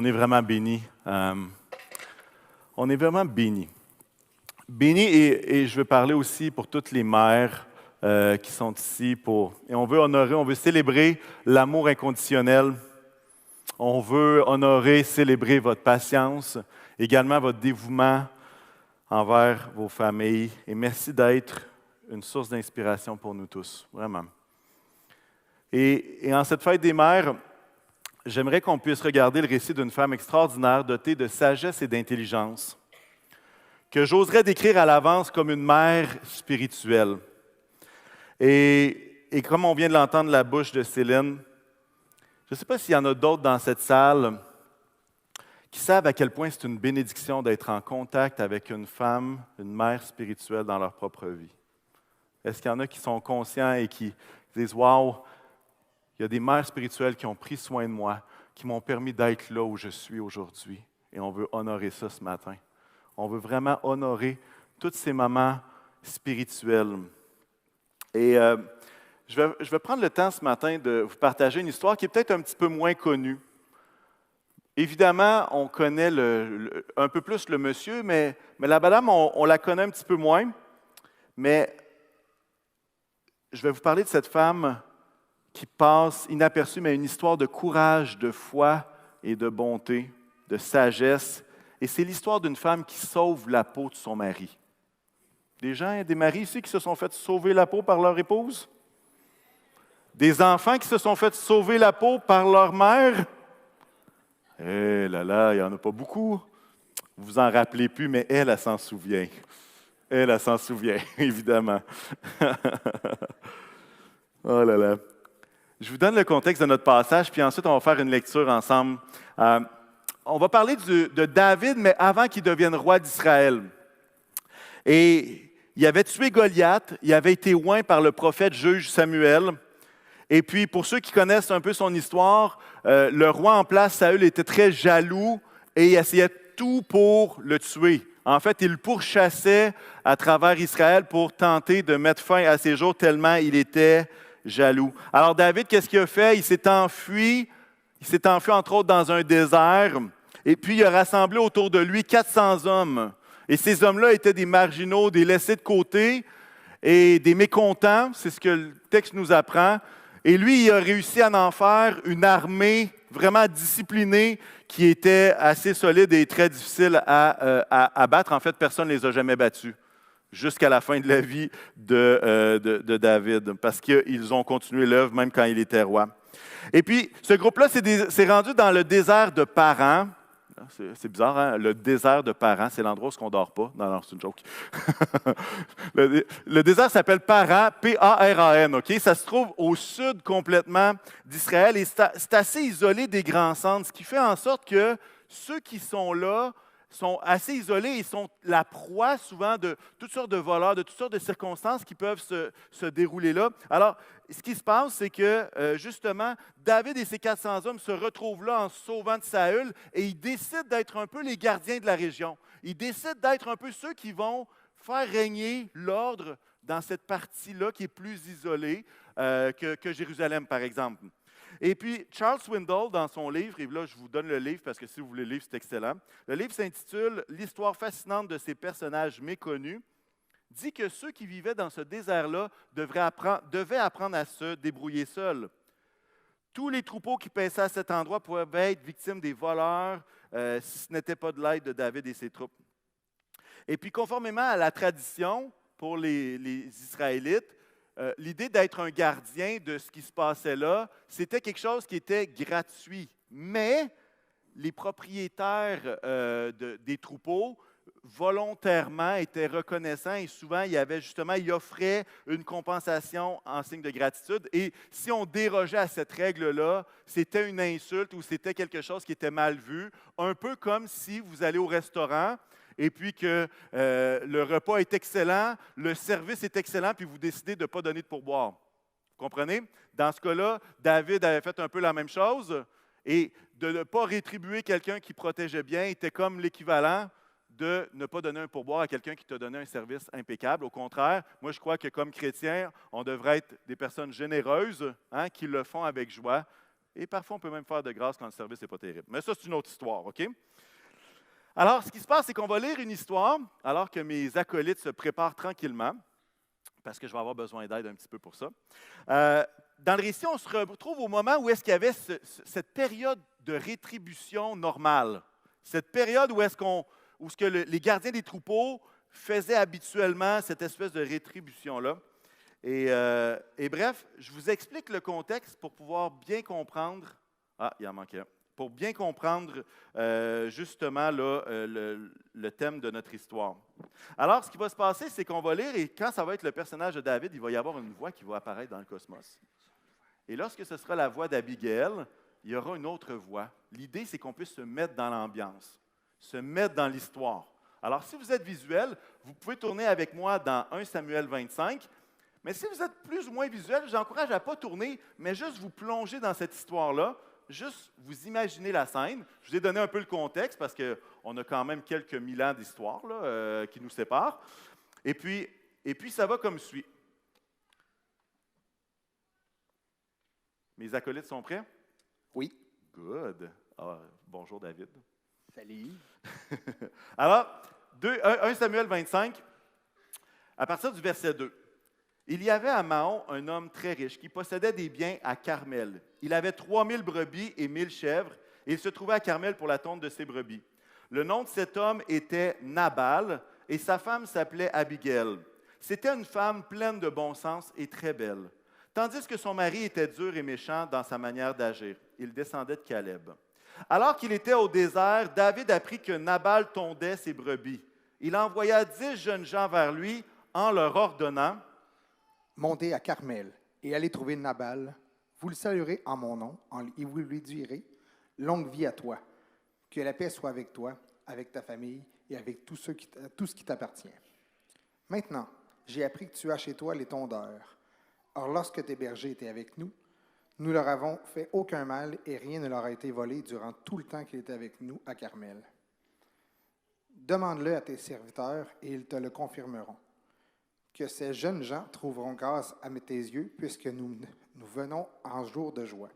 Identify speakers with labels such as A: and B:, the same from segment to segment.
A: On est vraiment bénis. On est vraiment bénis. Bénis, et je veux parler aussi pour toutes les mères qui sont ici. Et on veut honorer, on veut célébrer l'amour inconditionnel. On veut honorer, célébrer votre patience, également votre dévouement envers vos familles. Et merci d'être une source d'inspiration pour nous tous, vraiment. Et en cette fête des mères, j'aimerais qu'on puisse regarder le récit d'une femme extraordinaire dotée de sagesse et d'intelligence, que j'oserais décrire à l'avance comme une mère spirituelle. Et comme on vient de l'entendre de la bouche de Céline, je ne sais pas s'il y en a d'autres dans cette salle qui savent à quel point c'est une bénédiction d'être en contact avec une femme, une mère spirituelle dans leur propre vie. Est-ce qu'il y en a qui sont conscients et qui disent « Wow, il y a des mères spirituelles qui ont pris soin de moi, qui m'ont permis d'être là où je suis aujourd'hui. » Et on veut honorer ça ce matin. On veut vraiment honorer toutes ces mamans spirituelles. Et je vais prendre le temps ce matin de vous partager une histoire qui est peut-être un petit peu moins connue. Évidemment, on connaît un peu plus le monsieur, mais la madame, on la connaît un petit peu moins. Mais je vais vous parler de cette femme qui passe inaperçue, mais une histoire de courage, de foi et de bonté, de sagesse. Et c'est l'histoire d'une femme qui sauve la peau de son mari. Des maris ici qui se sont fait sauver la peau par leur épouse? Des enfants qui se sont fait sauver la peau par leur mère? Eh là là, il n'y en a pas beaucoup. Vous vous en rappelez plus, mais elle s'en souvient. Elle s'en souvient, évidemment. Oh là là. Je vous donne le contexte de notre passage, puis ensuite on va faire une lecture ensemble. On va parler de David, mais avant qu'il devienne roi d'Israël. Et il avait tué Goliath, il avait été oint par le prophète juge Samuel. Et puis, pour ceux qui connaissent un peu son histoire, le roi en place, Saül, était très jaloux et il essayait tout pour le tuer. En fait, il le pourchassait à travers Israël pour tenter de mettre fin à ses jours tellement il était jaloux. Alors David, qu'est-ce qu'il a fait? Il s'est enfui entre autres dans un désert, et puis il a rassemblé autour de lui 400 hommes. Et ces hommes-là étaient des marginaux, des laissés de côté et des mécontents, c'est ce que le texte nous apprend. Et lui, il a réussi à en faire une armée vraiment disciplinée qui était assez solide et très difficile à battre. En fait, personne ne les a jamais battus jusqu'à la fin de la vie de David, parce qu'ils ont continué l'œuvre même quand il était roi. Et puis, ce groupe-là s'est rendu dans le désert de Paran. C'est bizarre, hein? Le désert de Paran, c'est l'endroit où on ne dort pas. Non, c'est une joke. Le désert s'appelle Paran, P-A-R-A-N, OK? Ça se trouve au sud complètement d'Israël et c'est assez isolé des grands centres, ce qui fait en sorte que ceux qui sont là sont assez isolés et sont la proie souvent de toutes sortes de voleurs, de toutes sortes de circonstances qui peuvent se dérouler là. Alors, ce qui se passe, c'est que justement, David et ses 400 hommes se retrouvent là en se sauvant de Saül et ils décident d'être un peu les gardiens de la région. Ils décident d'être un peu ceux qui vont faire régner l'ordre dans cette partie-là qui est plus isolée que Jérusalem, par exemple. Et puis, Charles Swindoll, dans son livre, et là, je vous donne le livre parce que si vous voulez le livre, c'est excellent. Le livre s'intitule « L'histoire fascinante de ces personnages méconnus », dit que ceux qui vivaient dans ce désert-là devaient apprendre à se débrouiller seuls. Tous les troupeaux qui paissaient à cet endroit pouvaient être victimes des voleurs si ce n'était pas de l'aide de David et ses troupes. Et puis, conformément à la tradition pour les Israélites, l'idée d'être un gardien de ce qui se passait là, c'était quelque chose qui était gratuit. Mais les propriétaires des troupeaux, volontairement, étaient reconnaissants et souvent, ils offraient une compensation en signe de gratitude. Et si on dérogeait à cette règle-là, c'était une insulte ou c'était quelque chose qui était mal vu. Un peu comme si vous allez au restaurant et puis que le repas est excellent, le service est excellent, puis vous décidez de ne pas donner de pourboire. Vous comprenez? Dans ce cas-là, David avait fait un peu la même chose, et de ne pas rétribuer quelqu'un qui protégeait bien était comme l'équivalent de ne pas donner un pourboire à quelqu'un qui t'a donné un service impeccable. Au contraire, moi je crois que comme chrétien, on devrait être des personnes généreuses qui le font avec joie, Et parfois, on peut même faire de grâce quand le service n'est pas terrible. Mais ça, c'est une autre histoire, OK? Alors, ce qui se passe, c'est qu'on va lire une histoire alors que mes acolytes se préparent tranquillement, parce que je vais avoir besoin d'aide un petit peu pour ça. Dans le récit, on se retrouve au moment où est-ce qu'il y avait cette période de rétribution normale. Cette période où est-ce que les gardiens des troupeaux faisaient habituellement cette espèce de rétribution-là. Et bref, je vous explique le contexte pour pouvoir bien comprendre. Ah, il en manquait un. Pour bien comprendre justement là, le thème de notre histoire. Alors, ce qui va se passer, c'est qu'on va lire, et quand ça va être le personnage de David, il va y avoir une voix qui va apparaître dans le cosmos. Et lorsque ce sera la voix d'Abigail, il y aura une autre voix. L'idée, c'est qu'on puisse se mettre dans l'ambiance, se mettre dans l'histoire. Alors, si vous êtes visuel, vous pouvez tourner avec moi dans 1 Samuel 25. Mais si vous êtes plus ou moins visuel, je vous encourage à ne pas tourner, mais juste vous plonger dans cette histoire-là, juste vous imaginez la scène. Je vous ai donné un peu le contexte parce qu'on a quand même quelques mille ans d'histoire là, qui nous séparent. Et puis, ça va comme suit. Mes acolytes sont prêts?
B: Oui.
A: Good. Ah, bonjour David.
B: Salut.
A: Alors, 1 Samuel 25, à partir du verset 2. Il y avait à Mahon un homme très riche qui possédait des biens à Carmel. Il avait 3000 brebis et 1000 chèvres, et il se trouvait à Carmel pour la tonte de ses brebis. Le nom de cet homme était Nabal, et sa femme s'appelait Abigail. C'était une femme pleine de bon sens et très belle, tandis que son mari était dur et méchant dans sa manière d'agir. Il descendait de Caleb. Alors qu'il était au désert, David apprit que Nabal tondait ses brebis. Il envoya 10 jeunes gens vers lui en leur ordonnant:
B: Montez à Carmel et allez trouver Nabal. Vous le saluerez en mon nom et vous lui direz: longue vie à toi. Que la paix soit avec toi, avec ta famille et avec tout ce qui t'appartient. Maintenant, j'ai appris que tu as chez toi les tondeurs. Or, lorsque tes bergers étaient avec nous, nous leur avons fait aucun mal et rien ne leur a été volé durant tout le temps qu'il était avec nous à Carmel. Demande-le à tes serviteurs et ils te le confirmeront. Que ces jeunes gens trouveront grâce à tes yeux, puisque nous venons en jour de joie.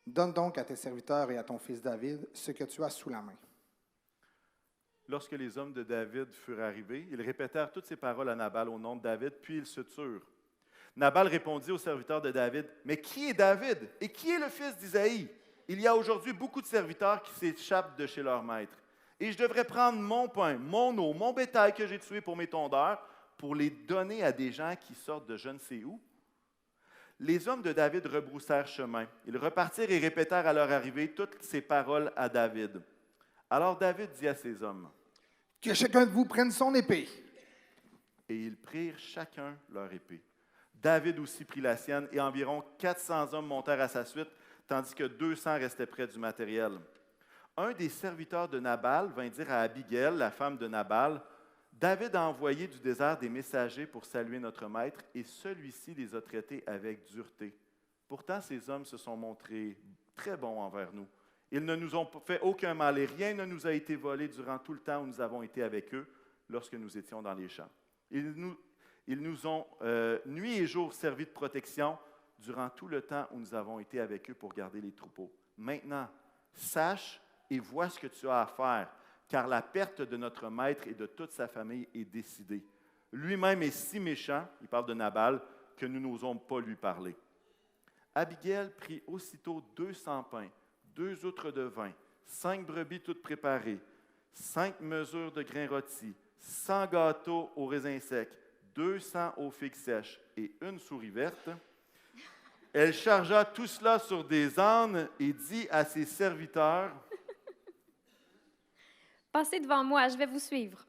B: Donne donc à tes serviteurs et à ton fils David ce que tu as sous la main.
A: Lorsque les hommes de David furent arrivés, ils répétèrent toutes ces paroles à Nabal au nom de David, puis ils se turent. Nabal répondit aux serviteurs de David: Mais qui est David et qui est le fils d'Isaïe? Il y a aujourd'hui beaucoup de serviteurs qui s'échappent de chez leur maître. Et je devrais prendre mon pain, mon eau, mon bétail que j'ai tué pour mes tondeurs, pour les donner à des gens qui sortent de je ne sais où. Les hommes de David rebroussèrent chemin. Ils repartirent et répétèrent à leur arrivée toutes ces paroles à David. Alors David dit à ses hommes:
B: Que chacun de vous prenne son épée.
A: Et ils prirent chacun leur épée. David aussi prit la sienne, et environ 400 hommes montèrent à sa suite, tandis que 200 restaient près du matériel. Un des serviteurs de Nabal vint dire à Abigail, la femme de Nabal: David a envoyé du désert des messagers pour saluer notre maître, et celui-ci les a traités avec dureté. Pourtant, ces hommes se sont montrés très bons envers nous. Ils ne nous ont fait aucun mal, et rien ne nous a été volé durant tout le temps où nous avons été avec eux, lorsque nous étions dans les champs. Ils nous ont nuit et jour servi de protection durant tout le temps où nous avons été avec eux pour garder les troupeaux. Maintenant, sache et vois ce que tu as à faire, car la perte de notre maître et de toute sa famille est décidée. Lui-même est si méchant, il parle de Nabal, que nous n'osons pas lui parler. Abigail prit aussitôt 200 pains, 2 outres de vin, 5 brebis toutes préparées, 5 mesures de grains rôtis, 100 gâteaux aux raisins secs, 200 aux figues sèches et une souris verte. Elle chargea tout cela sur des ânes et dit à ses serviteurs:
C: Passez devant moi, je vais vous suivre.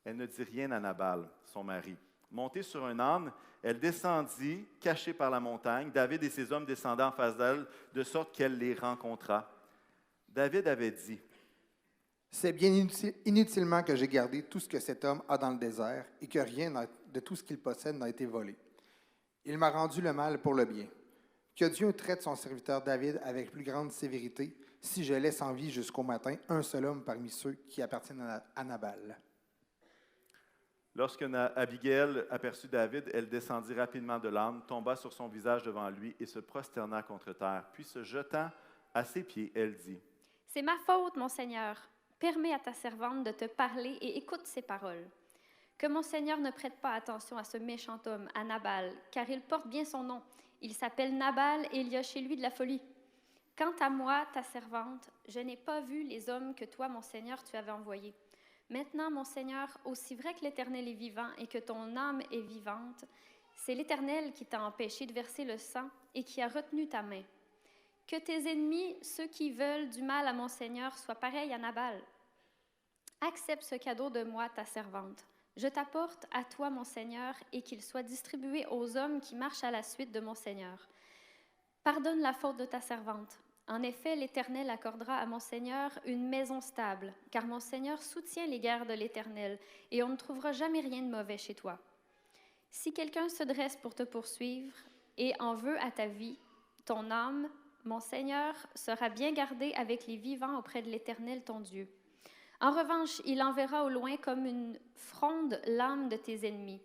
A: Elle ne dit rien à Nabal, son mari. Montée sur un âne, elle descendit, cachée par la montagne. David et ses hommes descendaient en face d'elle, de sorte qu'elle les rencontra. David avait dit:
B: C'est bien inutilement que j'ai gardé tout ce que cet homme a dans le désert et que rien de tout ce qu'il possède n'a été volé. Il m'a rendu le mal pour le bien. Que Dieu traite son serviteur David avec plus grande sévérité si je laisse en vie jusqu'au matin un seul homme parmi ceux qui appartiennent à Nabal.
A: Lorsque Abigail aperçut David, elle descendit rapidement de l'âne, tomba sur son visage devant lui et se prosterna contre terre. Puis se jetant à ses pieds, elle dit,
C: « C'est ma faute, mon Seigneur. Permets à ta servante de te parler et écoute ses paroles. Que mon Seigneur ne prête pas attention à ce méchant homme, à Nabal, car il porte bien son nom. Il s'appelle Nabal et il y a chez lui de la folie. Quant à moi, ta servante, je n'ai pas vu les hommes que toi, mon Seigneur, tu avais envoyés. Maintenant, mon Seigneur, aussi vrai que l'Éternel est vivant et que ton âme est vivante, c'est l'Éternel qui t'a empêché de verser le sang et qui a retenu ta main. Que tes ennemis, ceux qui veulent du mal à mon Seigneur, soient pareils à Nabal. Accepte ce cadeau de moi, ta servante. Je t'apporte à toi, mon Seigneur, et qu'il soit distribué aux hommes qui marchent à la suite de mon Seigneur. Pardonne la faute de ta servante. En effet, l'Éternel accordera à mon Seigneur une maison stable, car mon Seigneur soutient les guerres de l'Éternel, et on ne trouvera jamais rien de mauvais chez toi. Si quelqu'un se dresse pour te poursuivre et en veut à ta vie, ton âme, mon Seigneur, sera bien gardée avec les vivants auprès de l'Éternel, ton Dieu. En revanche, il enverra au loin comme une fronde l'âme de tes ennemis.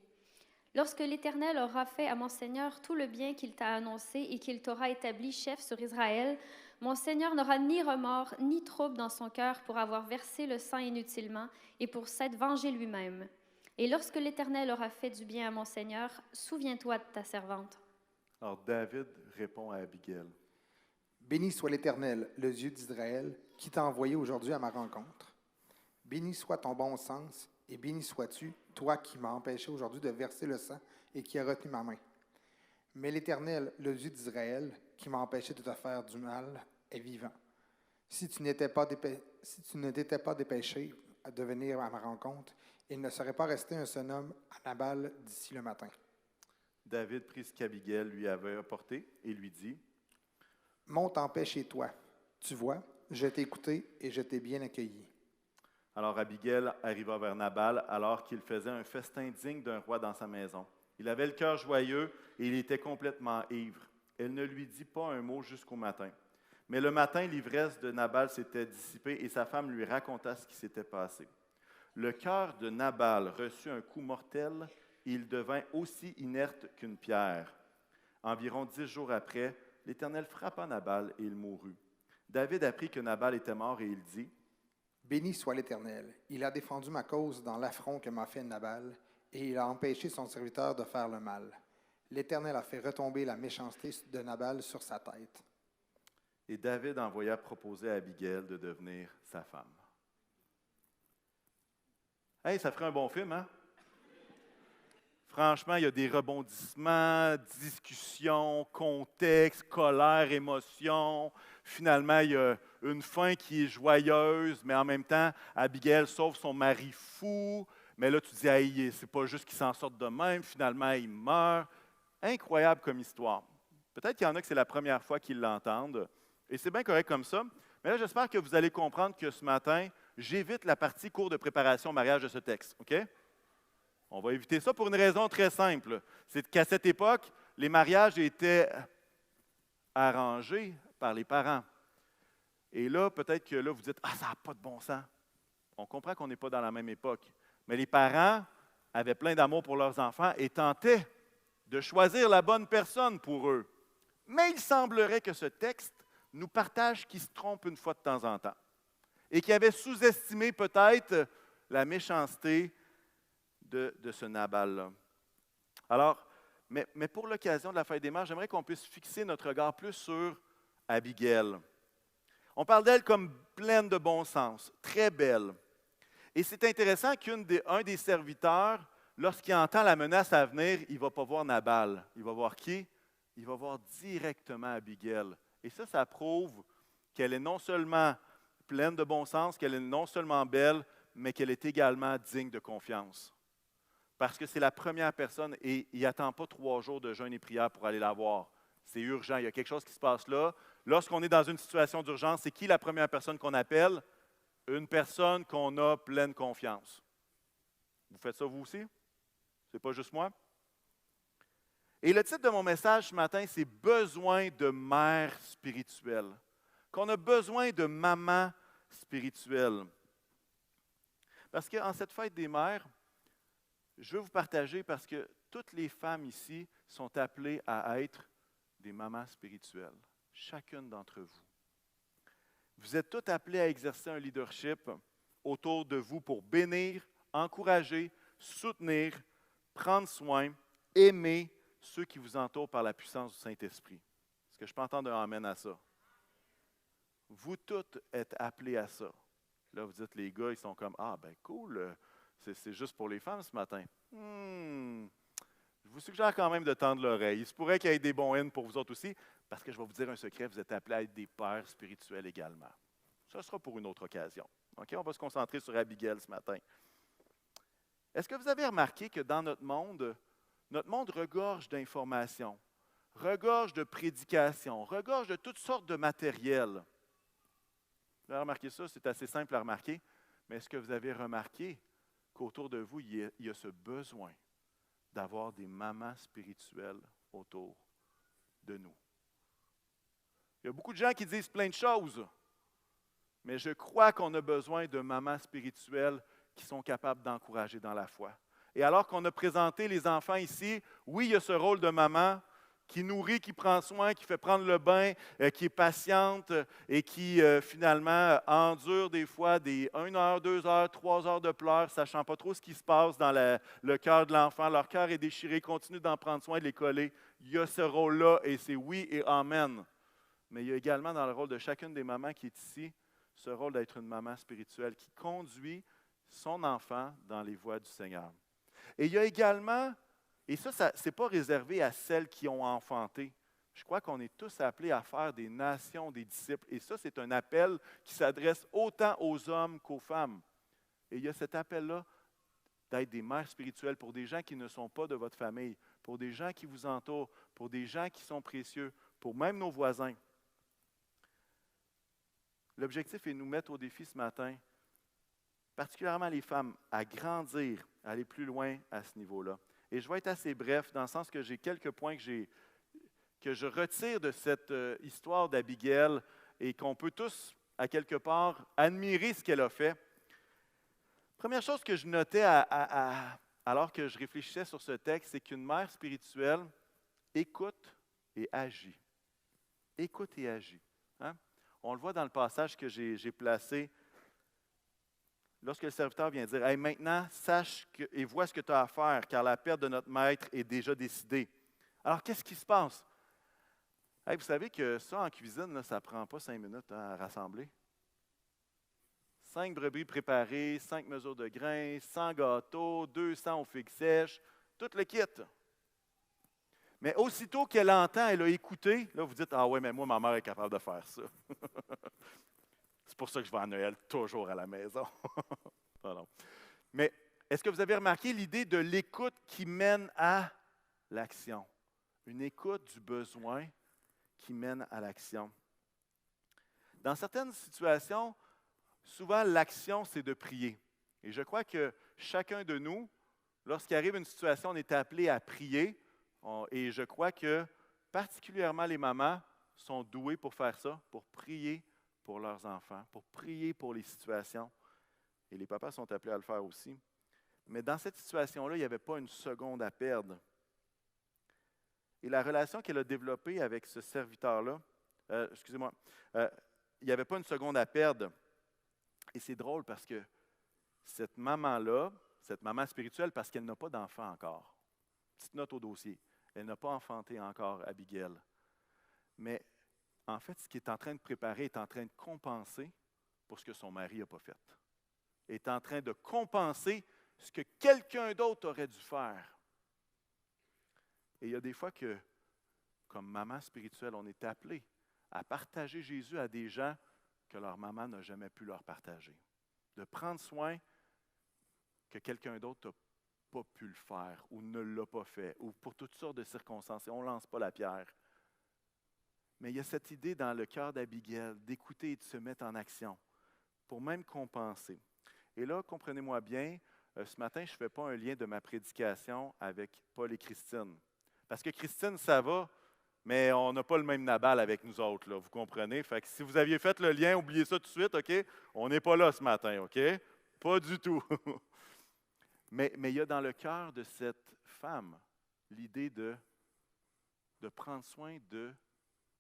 C: Lorsque l'Éternel aura fait à mon Seigneur tout le bien qu'il t'a annoncé et qu'il t'aura établi chef sur Israël, mon Seigneur n'aura ni remords ni trouble dans son cœur pour avoir versé le sang inutilement et pour s'être vengé lui-même. Et lorsque l'Éternel aura fait du bien à mon Seigneur, souviens-toi de ta servante. »
A: alors David répond à Abigail,
B: Béni soit l'Éternel, le Dieu d'Israël, qui t'a envoyé aujourd'hui à ma rencontre. Béni soit ton bon sens, et béni sois-tu, toi qui m'as empêché aujourd'hui de verser le sang et qui as retenu ma main. Mais l'Éternel, le Dieu d'Israël, qui m'a empêché de te faire du mal, est vivant. Si tu ne t'étais pas dépêché de venir à ma rencontre, il ne serait pas resté un seul homme à Nabal d'ici le matin.
A: David prit ce qu'Abigail lui avait apporté et lui dit,
B: Monte en paix chez toi. Tu vois, je t'ai écouté et je t'ai bien accueilli.
A: Alors Abigail arriva vers Nabal alors qu'il faisait un festin digne d'un roi dans sa maison. Il avait le cœur joyeux et il était complètement ivre. Elle ne lui dit pas un mot jusqu'au matin. Mais le matin, l'ivresse de Nabal s'était dissipée et sa femme lui raconta ce qui s'était passé. Le cœur de Nabal reçut un coup mortel et il devint aussi inerte qu'une pierre. Environ 10 jours après, l'Éternel frappa Nabal et il mourut. David apprit que Nabal était mort et il dit,
B: Béni soit l'Éternel. Il a défendu ma cause dans l'affront que m'a fait Nabal, et il a empêché son serviteur de faire le mal. L'Éternel a fait retomber la méchanceté de Nabal sur sa tête.
A: Et David envoya proposer à Abigail de devenir sa femme. Hey, ça ferait un bon film, hein? Franchement, il y a des rebondissements, discussions, contexte, colère, émotion. Finalement, il y a une fin qui est joyeuse, mais en même temps, Abigail sauve son mari fou. Mais là, tu dis, hey, c'est pas juste qu'il s'en sorte de même. Finalement, il meurt. Incroyable comme histoire. Peut-être qu'il y en a que c'est la première fois qu'ils l'entendent. Et c'est bien correct comme ça. Mais là, j'espère que vous allez comprendre que ce matin, j'évite la partie cours de préparation au mariage de ce texte. OK? On va éviter ça pour une raison très simple. C'est qu'à cette époque, les mariages étaient arrangés par les parents. Et là, peut-être que là, vous dites, ah, ça n'a pas de bon sens. On comprend qu'on n'est pas dans la même époque. Mais les parents avaient plein d'amour pour leurs enfants et tentaient de choisir la bonne personne pour eux. Mais il semblerait que ce texte nous partage qui se trompe une fois de temps en temps et qui avait sous-estimé peut-être la méchanceté de ce Nabal-là. Alors, mais pour l'occasion de la fête des mères, j'aimerais qu'on puisse fixer notre regard plus sur Abigail. On parle d'elle comme pleine de bon sens, très belle. Et c'est intéressant qu'un des serviteurs, lorsqu'il entend la menace à venir, il ne va pas voir Nabal. Il va voir qui? Il va voir directement Abigail. Et ça prouve qu'elle est non seulement pleine de bon sens, qu'elle est non seulement belle, mais qu'elle est également digne de confiance. Parce que c'est la première personne et il n'attend pas 3 jours de jeûne et prière pour aller la voir. C'est urgent, il y a quelque chose qui se passe là. Lorsqu'on est dans une situation d'urgence, c'est qui la première personne qu'on appelle? Une personne qu'on a pleine confiance. Vous faites ça vous aussi? C'est pas juste moi? Et le titre de mon message ce matin, c'est « Besoin de mère spirituelle ». Qu'on a besoin de maman spirituelle. Parce qu'en cette fête des mères, je veux vous partager parce que toutes les femmes ici sont appelées à être des mamans spirituelles, chacune d'entre vous. Vous êtes toutes appelées à exercer un leadership autour de vous pour bénir, encourager, soutenir, prendre soin, aimer ceux qui vous entourent par la puissance du Saint-Esprit. Est-ce que je peux entendre un amen à ça? Vous toutes êtes appelés à ça. Là, vous dites, les gars, ils sont comme, ah ben cool, c'est juste pour les femmes ce matin. Je vous suggère quand même de tendre l'oreille. Il se pourrait qu'il y ait des bons haines pour vous autres aussi, parce que je vais vous dire un secret, vous êtes appelés à être des pères spirituels également. Ça sera pour une autre occasion. OK? On va se concentrer sur Abigail ce matin. Est-ce que vous avez remarqué que dans notre monde regorge d'informations, regorge de prédications, regorge de toutes sortes de matériel. Vous avez remarqué ça? C'est assez simple à remarquer. Mais est-ce que vous avez remarqué qu'autour de vous, il y a ce besoin d'avoir des mamans spirituelles autour de nous? Il y a beaucoup de gens qui disent plein de choses, mais je crois qu'on a besoin de mamans spirituelles qui sont capables d'encourager dans la foi. Et alors qu'on a présenté les enfants ici, oui, il y a ce rôle de maman qui nourrit, qui prend soin, qui fait prendre le bain, qui est patiente et qui finalement endure des fois des 1 heure, 2 heures, 3 heures de pleurs, sachant pas trop ce qui se passe dans le cœur de l'enfant. Leur cœur est déchiré, continue d'en prendre soin, de les coller. Il y a ce rôle-là et c'est oui et amen. Mais il y a également dans le rôle de chacune des mamans qui est ici, ce rôle d'être une maman spirituelle qui conduit son enfant dans les voies du Seigneur. Et il y a également, et ça ce n'est pas réservé à celles qui ont enfanté. Je crois qu'on est tous appelés à faire des nations, des disciples. Et ça, c'est un appel qui s'adresse autant aux hommes qu'aux femmes. Et il y a cet appel-là d'être des mères spirituelles pour des gens qui ne sont pas de votre famille, pour des gens qui vous entourent, pour des gens qui sont précieux, pour même nos voisins. L'objectif est de nous mettre au défi ce matin, particulièrement les femmes, à grandir, à aller plus loin à ce niveau-là. Et je vais être assez bref, dans le sens que j'ai quelques points que je retire de cette histoire d'Abigail et qu'on peut tous, à quelque part, admirer ce qu'elle a fait. Première chose que je notais alors que je réfléchissais sur ce texte, c'est qu'une mère spirituelle écoute et agit. Écoute et agit. Hein? On le voit dans le passage que j'ai placé. Lorsque le serviteur vient dire « Hey, maintenant, sache et vois ce que tu as à faire, car la perte de notre maître est déjà décidée. » Alors, qu'est-ce qui se passe? Hey, vous savez que ça, en cuisine, là, ça ne prend pas 5 minutes à rassembler. 5 brebis préparées, 5 mesures de grains, 100 gâteaux, 200 aux figues sèches, tout le kit. Mais aussitôt qu'elle entend, elle a écouté, là, vous dites « Ah ouais, mais moi, ma mère est capable de faire ça. » C'est pour ça que je vais à Noël toujours à la maison. Pardon. Mais est-ce que vous avez remarqué l'idée de l'écoute qui mène à l'action? Une écoute du besoin qui mène à l'action. Dans certaines situations, souvent l'action, c'est de prier. Et je crois que chacun de nous, lorsqu'il arrive une situation, on est appelé à prier. Et je crois que particulièrement les mamans sont douées pour faire ça, pour prier pour leurs enfants, pour prier pour les situations. Et les papas sont appelés à le faire aussi. Mais dans cette situation-là, il n'y avait pas une seconde à perdre. Et la relation qu'elle a développée avec ce serviteur-là, il n'y avait pas une seconde à perdre. Et c'est drôle parce que cette maman-là, cette maman spirituelle, parce qu'elle n'a pas d'enfant encore. Petite note au dossier. Elle n'a pas enfanté encore Abigail. Mais en fait, ce qu'il est en train de préparer est en train de compenser pour ce que son mari n'a pas fait. Elle est en train de compenser ce que quelqu'un d'autre aurait dû faire. Et il y a des fois que, comme maman spirituelle, on est appelé à partager Jésus à des gens que leur maman n'a jamais pu leur partager. De prendre soin que quelqu'un d'autre n'a pas pu le faire ou ne l'a pas fait, ou pour toutes sortes de circonstances. Et on ne lance pas la pierre. Mais il y a cette idée dans le cœur d'Abigail d'écouter et de se mettre en action pour même compenser. Et là, comprenez-moi bien, ce matin, je ne fais pas un lien de ma prédication avec Paul et Christine. Parce que Christine, ça va, mais on n'a pas le même Nabal avec nous autres, là, vous comprenez? Fait que si vous aviez fait le lien, oubliez ça tout de suite, OK? On n'est pas là ce matin, OK? Pas du tout. Mais il y a dans le cœur de cette femme l'idée de prendre soin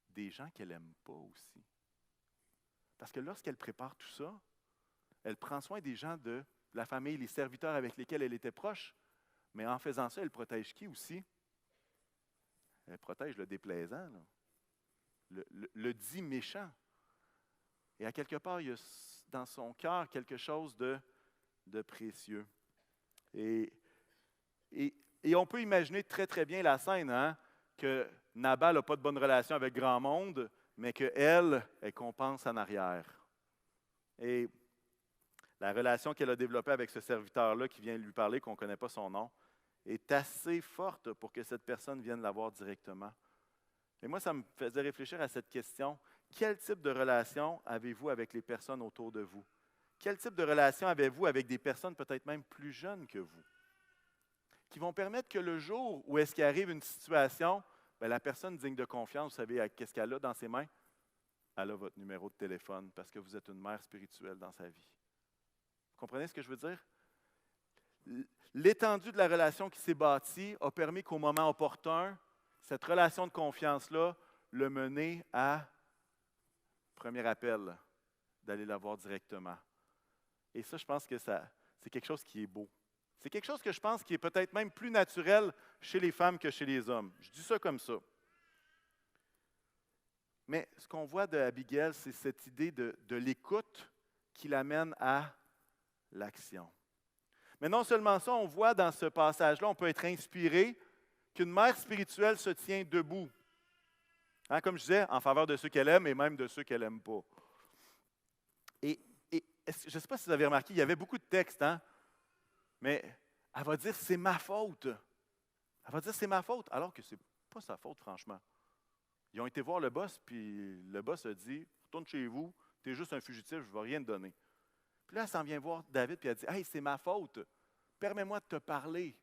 A: des gens qu'elle n'aime pas aussi. Parce que lorsqu'elle prépare tout ça, elle prend soin des gens de la famille, les serviteurs avec lesquels elle était proche. Mais en faisant ça, elle protège qui aussi? Elle protège le déplaisant, là. Le dit méchant. Et à quelque part, il y a dans son cœur quelque chose de précieux. Et on peut imaginer très, très bien la scène, hein, que Nabal n'a pas de bonne relation avec grand monde, mais qu'elle, elle compense en arrière. Et la relation qu'elle a développée avec ce serviteur-là qui vient lui parler, qu'on ne connaît pas son nom, est assez forte pour que cette personne vienne la voir directement. Et moi, ça me faisait réfléchir à cette question. Quel type de relation avez-vous avec les personnes autour de vous? Quel type de relation avez-vous avec des personnes peut-être même plus jeunes que vous? Qui vont permettre que le jour où est-ce qu'il arrive une situation, bien, la personne digne de confiance, vous savez qu'est-ce qu'elle a dans ses mains? Elle a votre numéro de téléphone parce que vous êtes une mère spirituelle dans sa vie. Vous comprenez ce que je veux dire? L'étendue de la relation qui s'est bâtie a permis qu'au moment opportun, cette relation de confiance-là le menait à premier appel, d'aller la voir directement. Et ça, je pense que c'est quelque chose qui est beau. C'est quelque chose que je pense qui est peut-être même plus naturel chez les femmes que chez les hommes. Je dis ça comme ça. Mais ce qu'on voit d'Abigail, c'est cette idée de l'écoute qui l'amène à l'action. Mais non seulement ça, on voit dans ce passage-là, on peut être inspiré qu'une mère spirituelle se tient debout. Hein, comme je disais, en faveur de ceux qu'elle aime et même de ceux qu'elle n'aime pas. Et je ne sais pas si vous avez remarqué, il y avait beaucoup de textes, hein? Mais elle va dire « c'est ma faute ». Elle va dire « c'est ma faute », alors que ce n'est pas sa faute, franchement. Ils ont été voir le boss, puis le boss a dit « retourne chez vous, tu es juste un fugitif, je ne vais rien te donner ». Puis là, elle s'en vient voir David, puis elle dit « hey, c'est ma faute, permets-moi de te parler,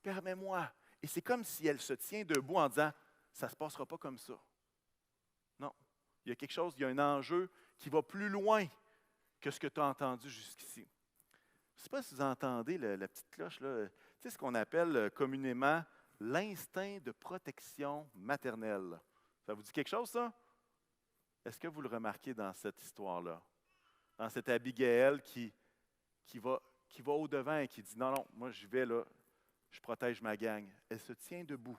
A: permets-moi ». Et c'est comme si elle se tient debout en disant « ça ne se passera pas comme ça ». Non, il y a quelque chose, il y a un enjeu qui va plus loin que ce que tu as entendu jusqu'ici. Je ne sais pas si vous entendez la petite cloche, là. Tu sais ce qu'on appelle communément l'instinct de protection maternelle. Ça vous dit quelque chose, ça? Est-ce que vous le remarquez dans cette histoire-là? Dans cette Abigail qui va au-devant et qui dit « non, non, moi j'y vais là, je protège ma gang ». Elle se tient debout.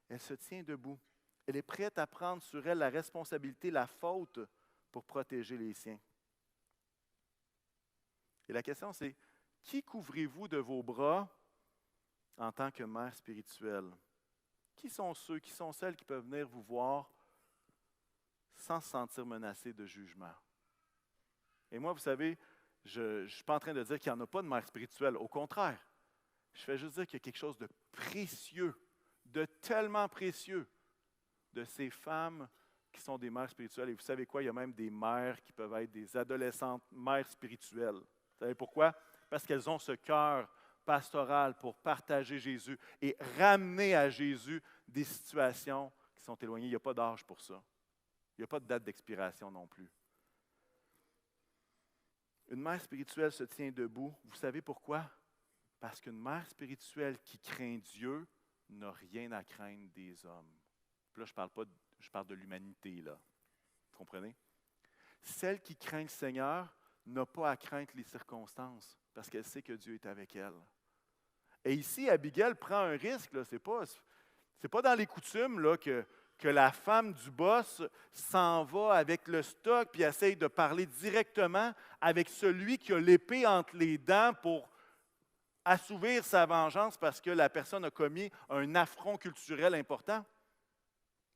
A: Elle se tient debout. Elle est prête à prendre sur elle la responsabilité, la faute pour protéger les siens. Et la question, c'est, qui couvrez-vous de vos bras en tant que mère spirituelle? Qui sont ceux, qui sont celles qui peuvent venir vous voir sans se sentir menacés de jugement? Et moi, vous savez, je ne suis pas en train de dire qu'il n'y en a pas de mère spirituelle. Au contraire, je fais juste dire qu'il y a quelque chose de précieux, de tellement précieux, de ces femmes qui sont des mères spirituelles. Et vous savez quoi? Il y a même des mères qui peuvent être des adolescentes mères spirituelles. Vous savez pourquoi? Parce qu'elles ont ce cœur pastoral pour partager Jésus et ramener à Jésus des situations qui sont éloignées. Il n'y a pas d'âge pour ça. Il n'y a pas de date d'expiration non plus. Une mère spirituelle se tient debout. Vous savez pourquoi? Parce qu'une mère spirituelle qui craint Dieu n'a rien à craindre des hommes. Puis là, je parle de l'humanité, là. Vous comprenez? Celle qui craint le Seigneur n'a pas à craindre les circonstances parce qu'elle sait que Dieu est avec elle. Et ici, Abigail prend un risque. Ce n'est pas dans les coutumes là, que la femme du boss s'en va avec le stock puis essaye de parler directement avec celui qui a l'épée entre les dents pour assouvir sa vengeance parce que la personne a commis un affront culturel important.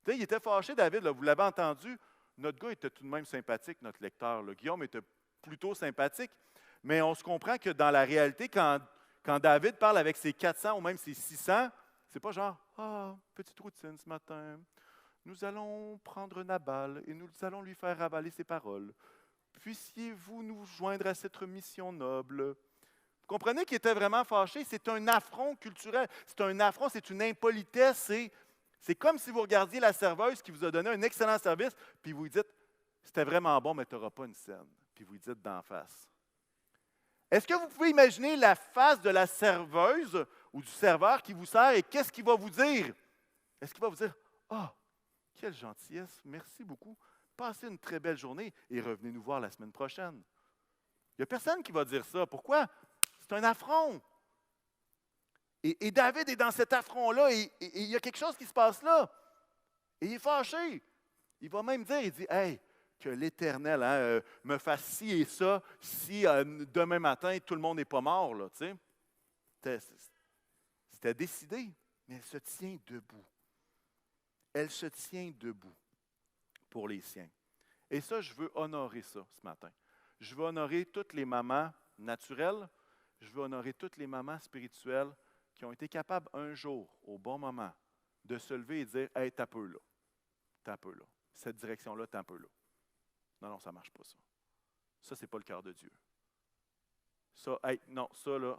A: Tu sais, il était fâché, David, là, vous l'avez entendu. Notre gars était tout de même sympathique, notre lecteur. Là. Guillaume était plutôt sympathique. Mais on se comprend que dans la réalité, quand David parle avec ses 400 ou même ses 600, c'est pas genre « Ah, petite routine ce matin. Nous allons prendre Nabal et nous allons lui faire avaler ses paroles. Puissiez-vous nous joindre à cette mission noble? » Vous comprenez qu'il était vraiment fâché? C'est un affront culturel. C'est un affront, c'est une impolitesse. C'est comme si vous regardiez la serveuse qui vous a donné un excellent service, puis vous lui dites « C'était vraiment bon, mais tu n'auras pas une scène. » Puis vous lui dites d'en face. Est-ce que vous pouvez imaginer la face de la serveuse ou du serveur qui vous sert et qu'est-ce qu'il va vous dire? Est-ce qu'il va vous dire, ah, quelle gentillesse, merci beaucoup, passez une très belle journée et revenez nous voir la semaine prochaine? Il n'y a personne qui va dire ça. Pourquoi? C'est un affront. Et David est dans cet affront-là et il y a quelque chose qui se passe là. Et il est fâché. Il va même dire, il dit, hey, que l'Éternel me fasse ci et ça, si demain matin, tout le monde n'est pas mort. Là, tu sais. C'était décidé, mais elle se tient debout. Elle se tient debout pour les siens. Et ça, je veux honorer ça ce matin. Je veux honorer toutes les mamans naturelles. Je veux honorer toutes les mamans spirituelles qui ont été capables un jour, au bon moment, de se lever et de dire « Hey, t'as peu là. T'as peu là. Cette direction-là, t'as un peu là. » Non, non, ça ne marche pas, ça. Ça, ce n'est pas le cœur de Dieu. Ça, hey, non, ça, là,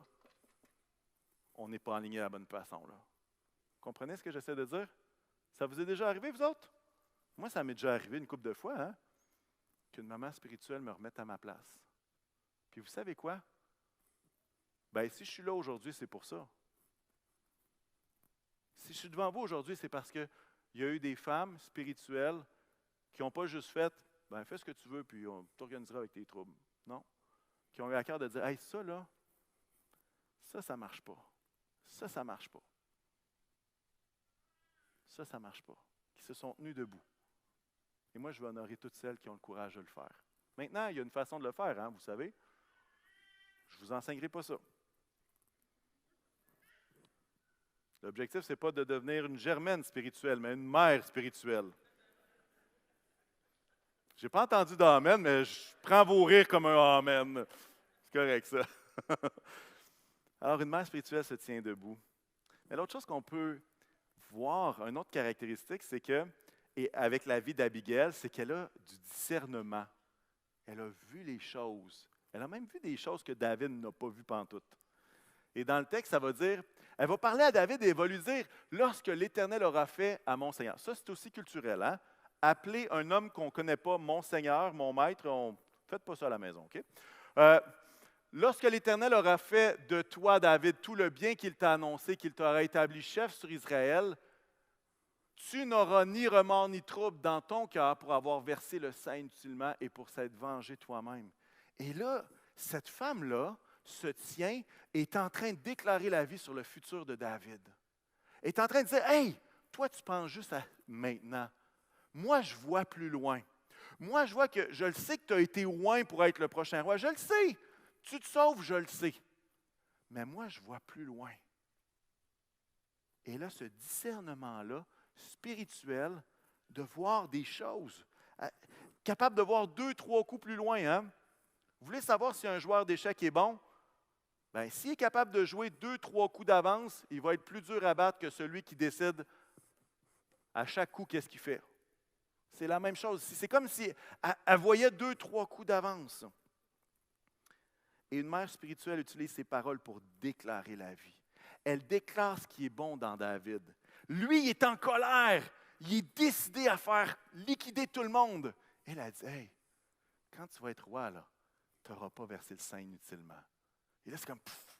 A: on n'est pas aligné à la bonne façon, là. Comprenez ce que j'essaie de dire? Ça vous est déjà arrivé, vous autres? Moi, ça m'est déjà arrivé une couple de fois, hein, qu'une maman spirituelle me remette à ma place. Puis vous savez quoi? Bien, si je suis là aujourd'hui, c'est pour ça. Si je suis devant vous aujourd'hui, c'est parce qu'il y a eu des femmes spirituelles qui n'ont pas juste fait « ben fais ce que tu veux, puis on t'organisera avec tes troubles ». Non. Qui ont eu à cœur de dire « Hey, ça, là, ça ne marche pas. Ça ne marche pas. Ça ne marche pas. » Qui se sont tenues debout. Et moi, je veux honorer toutes celles qui ont le courage de le faire. Maintenant, il y a une façon de le faire, hein, vous savez. Je ne vous enseignerai pas ça. L'objectif, ce n'est pas de devenir une Germaine spirituelle, mais une mère spirituelle. Je n'ai pas entendu d'amen, mais je prends vos rires comme un amen. C'est correct, ça. Alors, une mère spirituelle se tient debout. Mais l'autre chose qu'on peut voir, une autre caractéristique, c'est que, et avec la vie d'Abigail, c'est qu'elle a du discernement. Elle a vu les choses. Elle a même vu des choses que David n'a pas vues pantoute. Et dans le texte, ça va dire, elle va parler à David et elle va lui dire, lorsque l'Éternel aura fait à mon Seigneur. Ça, c'est aussi culturel, hein? Appeler un homme qu'on ne connaît pas mon Seigneur, mon Maître, faites pas ça à la maison, OK? Lorsque l'Éternel aura fait de toi, David, tout le bien qu'il t'a annoncé, qu'il t'aura établi chef sur Israël, tu n'auras ni remords ni trouble dans ton cœur pour avoir versé le sang inutilement et pour s'être vengé toi-même. Et là, cette femme-là se tient et est en train de déclarer la vie sur le futur de David. Elle est en train de dire, « Hey, toi, tu penses juste à maintenant. Moi, je vois plus loin. Moi, je vois que je le sais que tu as été loin pour être le prochain roi. Je le sais. Tu te sauves, je le sais. Mais moi, je vois plus loin. » Et là, ce discernement-là, spirituel, de voir des choses, capable de voir 2-3 coups plus loin. Hein? Vous voulez savoir si un joueur d'échecs est bon? Bien, s'il est capable de jouer 2-3 coups d'avance, il va être plus dur à battre que celui qui décide à chaque coup qu'est-ce qu'il fait. C'est la même chose. C'est comme si elle voyait 2-3 coups d'avance. Et une mère spirituelle utilise ses paroles pour déclarer la vie. Elle déclare ce qui est bon dans David. Lui, il est en colère. Il est décidé à faire liquider tout le monde. Elle a dit, « Hey, quand tu vas être roi, là, tu n'auras pas versé le sang inutilement. » Et là, c'est comme, pff.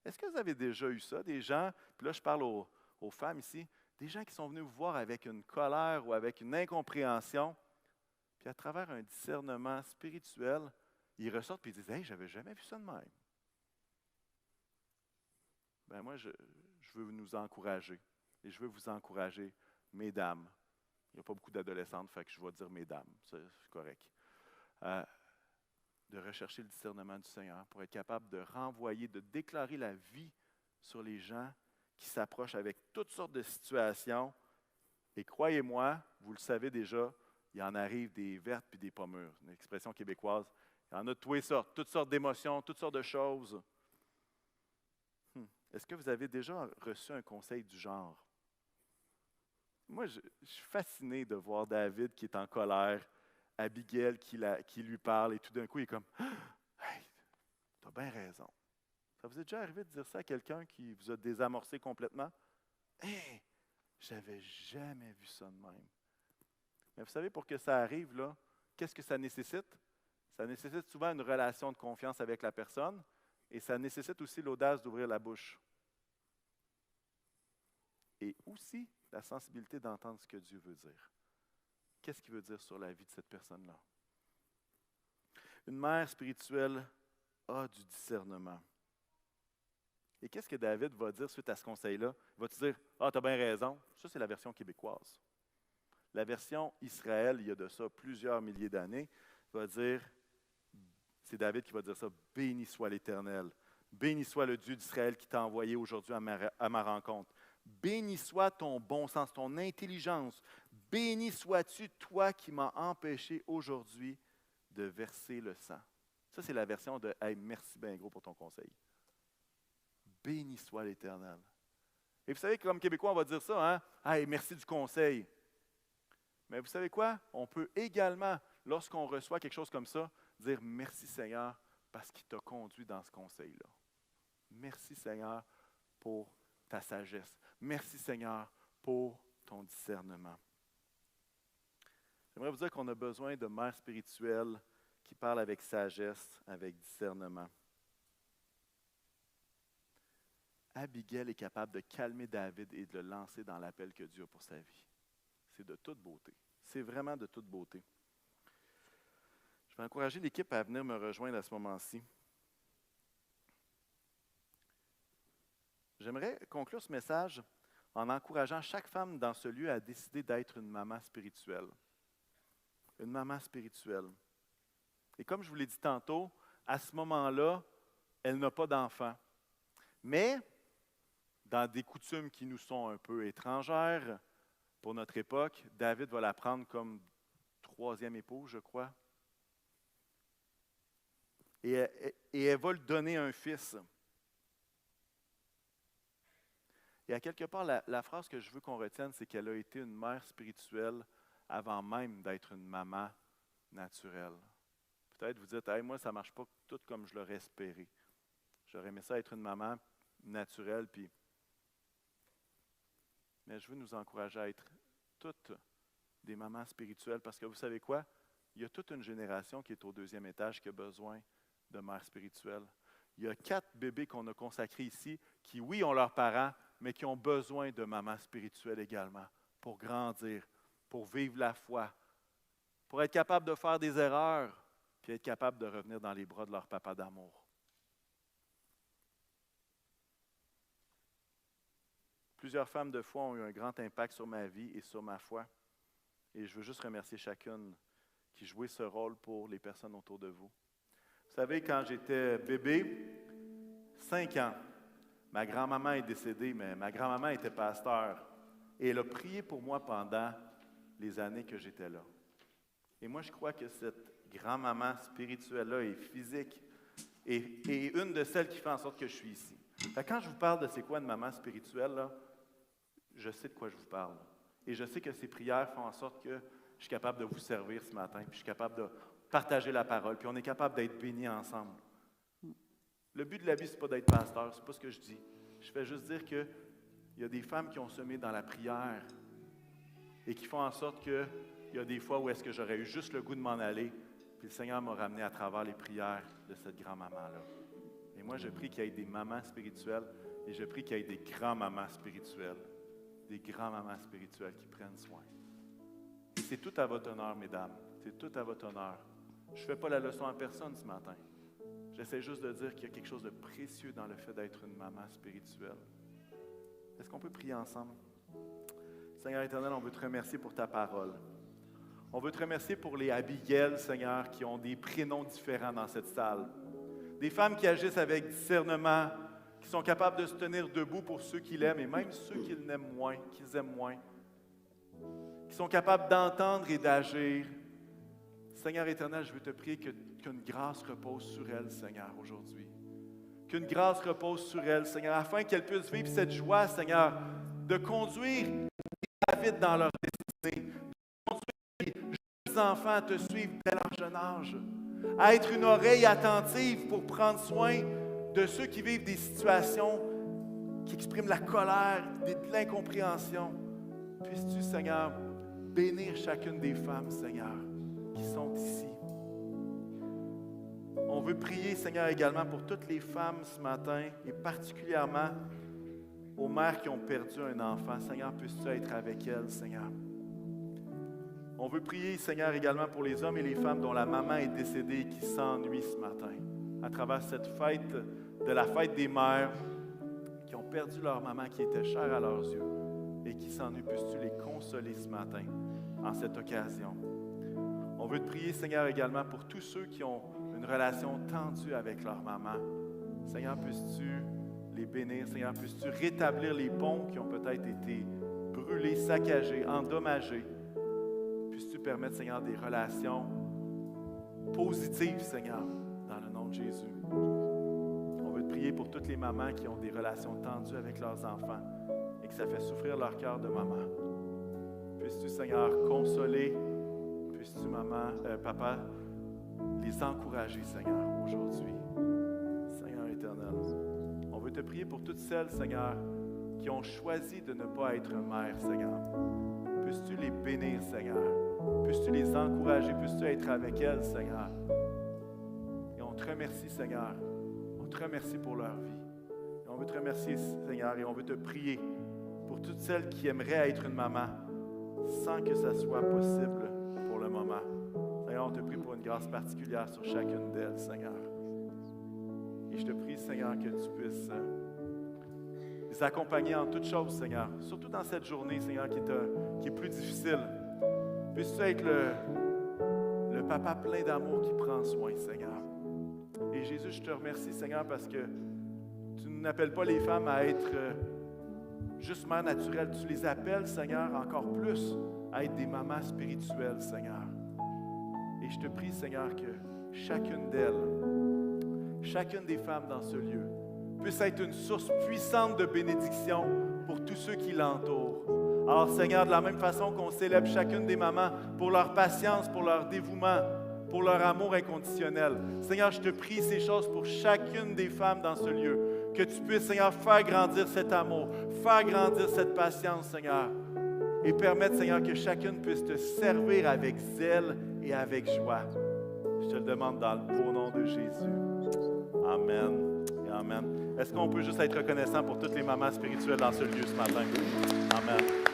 A: Est-ce que vous avez déjà eu ça, des gens, puis là, je parle aux femmes ici, des gens qui sont venus vous voir avec une colère ou avec une incompréhension, puis à travers un discernement spirituel, ils ressortent et ils disent, « Hey, je n'avais jamais vu ça de même. » Ben moi, je veux nous encourager. Et je veux vous encourager, mesdames. Il n'y a pas beaucoup d'adolescentes, fait que je vais dire mesdames, c'est correct. De rechercher le discernement du Seigneur pour être capable de renvoyer, de déclarer la vie sur les gens qui s'approchent avec toutes sortes de situations. Et croyez-moi, vous le savez déjà, il en arrive des vertes puis des pas mûres. Une expression québécoise. Il y en a de toutes sortes d'émotions, toutes sortes de choses. Est-ce que vous avez déjà reçu un conseil du genre? Moi, je suis fasciné de voir David qui est en colère, Abigail qui lui parle, et tout d'un coup, il est comme « Hey, tu as bien raison. » Ça vous est déjà arrivé de dire ça à quelqu'un qui vous a désamorcé complètement? « Hey, j'avais jamais vu ça de même. » Mais vous savez, pour que ça arrive, là, qu'est-ce que ça nécessite? Ça nécessite souvent une relation de confiance avec la personne et ça nécessite aussi l'audace d'ouvrir la bouche. Et aussi la sensibilité d'entendre ce que Dieu veut dire. Qu'est-ce qu'il veut dire sur la vie de cette personne-là? Une mère spirituelle a du discernement. Et qu'est-ce que David va dire suite à ce conseil-là? Il va te dire, « Ah, tu as bien raison. » Ça, c'est la version québécoise. La version Israël, il y a de ça plusieurs milliers d'années, va dire, c'est David qui va dire ça, « Béni soit l'Éternel. Béni soit le Dieu d'Israël qui t'a envoyé aujourd'hui à ma rencontre. Béni soit ton bon sens, ton intelligence. Béni sois-tu, toi qui m'as empêché aujourd'hui de verser le sang. » Ça, c'est la version de « Hey, merci bien gros pour ton conseil. » Béni soit l'Éternel. Et vous savez, comme Québécois, on va dire ça, hein? « Hey, merci du conseil. » Mais vous savez quoi? On peut également, lorsqu'on reçoit quelque chose comme ça, dire « Merci Seigneur parce qu'il t'a conduit dans ce conseil-là. » Merci Seigneur pour ta sagesse. Merci Seigneur pour ton discernement. J'aimerais vous dire qu'on a besoin de mères spirituelles qui parlent avec sagesse, avec discernement. Abigail est capable de calmer David et de le lancer dans l'appel que Dieu a pour sa vie. C'est de toute beauté. C'est vraiment de toute beauté. Je vais encourager l'équipe à venir me rejoindre à ce moment-ci. J'aimerais conclure ce message en encourageant chaque femme dans ce lieu à décider d'être une maman spirituelle. Une maman spirituelle. Et comme je vous l'ai dit tantôt, à ce moment-là, elle n'a pas d'enfant. Mais, dans des coutumes qui nous sont un peu étrangères pour notre époque, David va la prendre comme troisième épouse, je crois. Et elle va lui donner un fils. Et à quelque part, la phrase que je veux qu'on retienne, c'est qu'elle a été une mère spirituelle avant même d'être une maman naturelle. Peut-être vous dites, hey, moi, ça ne marche pas tout comme je l'aurais espéré. J'aurais aimé ça être une maman naturelle, puis... Mais je veux nous encourager à être toutes des mamans spirituelles, parce que vous savez quoi? Il y a toute une génération qui est au deuxième étage qui a besoin de mères spirituelles. Il y a 4 bébés qu'on a consacrés ici qui, oui, ont leurs parents, mais qui ont besoin de mamans spirituelles également pour grandir, pour vivre la foi, pour être capable de faire des erreurs, puis être capable de revenir dans les bras de leur papa d'amour. Plusieurs femmes de foi ont eu un grand impact sur ma vie et sur ma foi. Et je veux juste remercier chacune qui jouait ce rôle pour les personnes autour de vous. Vous savez, quand j'étais bébé, 5 ans, ma grand-maman est décédée, mais ma grand-maman était pasteur. Et elle a prié pour moi pendant les années que j'étais là. Et moi, je crois que cette grand-maman spirituelle-là est physique et une de celles qui fait en sorte que je suis ici. Fait que quand je vous parle de c'est quoi une maman spirituelle, là, je sais de quoi je vous parle. Et je sais que ces prières font en sorte que je suis capable de vous servir ce matin, puis je suis capable de partager la parole, puis on est capable d'être bénis ensemble. Le but de la vie, ce n'est pas d'être pasteur, ce n'est pas ce que je dis. Je fais juste dire qu'il y a des femmes qui ont semé dans la prière et qui font en sorte qu'il y a des fois où est-ce que j'aurais eu juste le goût de m'en aller, puis le Seigneur m'a ramené à travers les prières de cette grand-maman-là. Et moi, je prie qu'il y ait des mamans spirituelles et je prie qu'il y ait des grands-mamans spirituelles. Des grands-mamans spirituelles qui prennent soin. Et c'est tout à votre honneur, mesdames. C'est tout à votre honneur. Je ne fais pas la leçon à personne ce matin. J'essaie juste de dire qu'il y a quelque chose de précieux dans le fait d'être une maman spirituelle. Est-ce qu'on peut prier ensemble? Seigneur éternel, on veut te remercier pour ta parole. On veut te remercier pour les Abigail, Seigneur, qui ont des prénoms différents dans cette salle. Des femmes qui agissent avec discernement, qui sont capables de se tenir debout pour ceux qui l'aiment et même ceux qu'ils aiment moins, qui sont capables d'entendre et d'agir. Seigneur éternel, je veux te prier qu'une grâce repose sur elles, Seigneur, aujourd'hui. Qu'une grâce repose sur elles, Seigneur, afin qu'elles puissent vivre cette joie, Seigneur, de conduire David dans leur destinée, de conduire les jeunes enfants à te suivre dès leur jeune âge, à être une oreille attentive pour prendre soin de ceux qui vivent des situations qui expriment la colère, de l'incompréhension. Puisses-tu, Seigneur, bénir chacune des femmes, Seigneur, qui sont ici. On veut prier, Seigneur, également pour toutes les femmes ce matin et particulièrement aux mères qui ont perdu un enfant. Seigneur, puisses-tu être avec elles, Seigneur. On veut prier, Seigneur, également pour les hommes et les femmes dont la maman est décédée et qui s'ennuient ce matin. À travers cette fête, de la fête des mères, qui ont perdu leur maman qui était chère à leurs yeux et qui s'ennuient, puisses-tu les consoler ce matin en cette occasion. On veut te prier, Seigneur, également pour tous ceux qui ont une relation tendue avec leur maman. Seigneur, puisses-tu les bénir. Seigneur, puisses-tu rétablir les ponts qui ont peut-être été brûlés, saccagés, endommagés. Puisses-tu permettre, Seigneur, des relations positives, Seigneur, dans le nom de Jésus. On veut te prier pour toutes les mamans qui ont des relations tendues avec leurs enfants et que ça fait souffrir leur cœur de maman. Puisses-tu, Seigneur, consoler. Puisses-tu, papa, les encourager, Seigneur, aujourd'hui. Seigneur éternel. On veut te prier pour toutes celles, Seigneur, qui ont choisi de ne pas être mères, Seigneur. Puisses-tu les bénir, Seigneur. Puisses-tu les encourager. Puisses-tu être avec elles, Seigneur. Et on te remercie, Seigneur. On te remercie pour leur vie. Et on veut te remercier, Seigneur, et on veut te prier pour toutes celles qui aimeraient être une maman sans que ça soit possible pour le moment. Seigneur, on te prie pour une grâce particulière sur chacune d'elles, Seigneur. Et je te prie, Seigneur, que tu puisses les accompagner en toutes choses, Seigneur. Surtout dans cette journée, Seigneur, qui est plus difficile. Puisses-tu être le papa plein d'amour qui prend soin, Seigneur. Et Jésus, je te remercie, Seigneur, parce que tu n'appelles pas les femmes à être juste mères naturelles. Tu les appelles, Seigneur, encore plus à être des mamans spirituelles, Seigneur. Et je te prie, Seigneur, que chacune d'elles, chacune des femmes dans ce lieu, puisse être une source puissante de bénédiction pour tous ceux qui l'entourent. Alors, Seigneur, de la même façon qu'on célèbre chacune des mamans pour leur patience, pour leur dévouement, pour leur amour inconditionnel. Seigneur, je te prie ces choses pour chacune des femmes dans ce lieu. Que tu puisses, Seigneur, faire grandir cet amour, faire grandir cette patience, Seigneur. Et permettre, Seigneur, que chacune puisse te servir avec zèle et avec joie. Je te le demande dans le beau nom de Jésus. Amen et amen. Est-ce qu'on peut juste être reconnaissant pour toutes les mamans spirituelles dans ce lieu ce matin? Amen.